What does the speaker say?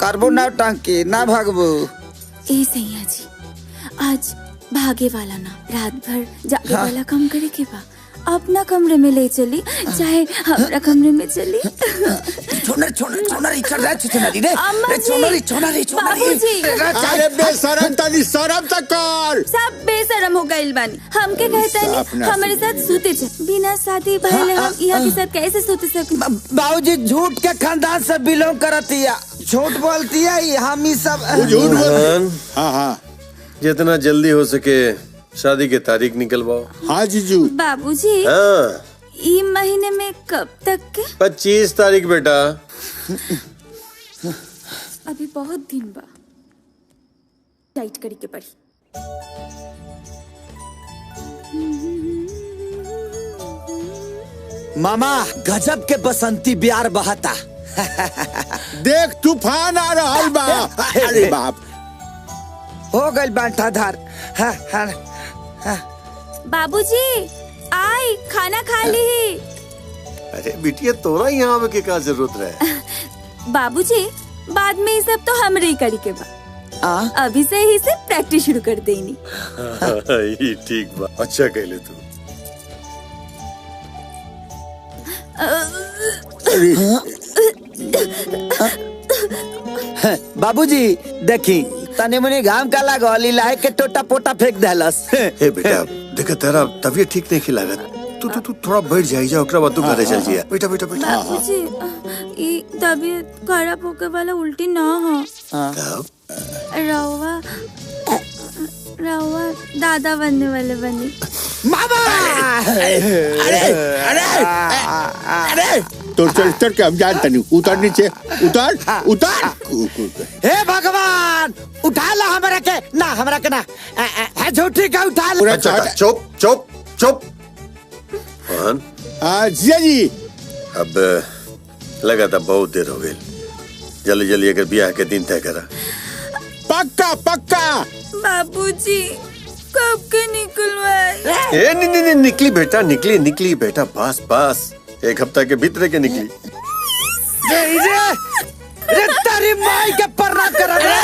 करबो ना टंकी ना भागबो। ए सैया जी, आज भागे वाला ना, रात भर जागे वाला काम करे के बा। अपना कमरे में ले चली, चाहे हमारा कमरे में चली। छोनर छोनर छोनर इचर रे छोनरी रे छोनरी छोनरी छोनरी। अरे बेशरम तनी शर्म तक कर। सब बेशरम हो गइल बानी। हमके कहता नहीं हमारे साथ सूते च बिना शादी भइले हम यहाँ के साथ कैसे सूते सके? बाबूजी झूठ के खानदान से बिलोंग करतिया, झूठ बोलती है। हम ही सब झूठ बोल। हाँ हाँ, जितना जल्दी हो सके शादी की तारीख निकलवाओ। हाँ जीजू। बाबूजी, हाँ, ई महीने में कब तक के? 25 तारीख बेटा। अभी बहुत दिन बा, टाइट करी के पड़ी। मामा गजब के बसंती बिहार बहाता। देख तूफान आ रहा बा। अरे बाप, हो गई बांटाधार। हाँ हाँ हाँ। बाबूजी आई खाना खा ली। अरे बिटिया तोरा यहाँ आवे के का जरूरत रहे? बाबूजी बाद में ये सब तो हमरे ही करी के बा। अभी से ही से प्रैक्टिस शुरू कर देनी। ये ठीक बा, अच्छा कहले तू। बाबूजी देखी तने मुनी घाम का लागल लाए के टोटा पोटा फेंक देलस। हे बेटा देख तेरा तबीयत ठीक नहीं लागत, तू थोड़ा बैठ जाई जा, ओकरा बाद तू घरे चल जिया। बेटा बेटा बेटा। बाबूजी ये तबीयत खराब होके वाला उल्टी ना हो। रवा रवा दादा बनने वाले बनी। मामा अरे अरे अरे तो चल के हम जानते नहीं। उतर नीचे, उतर उतर। हे भगवान उठा ला हमरा के ना, हमरा के ना है झूठी का उठा ला। अच्छा चुप चुप चुप। जिया जी, अब लगा था बहुत देर हो गई, जल्दी जल्दी अगर ब्याह के दिन तय करा। पक्का पक्का। बाबूजी कब के निकलवाए? ए नहीं निकली बेटा, निकली बेटा, बस बस 1 हफ्ता के भीतर के निकली। रे तारी माई के पर्रा कर रे।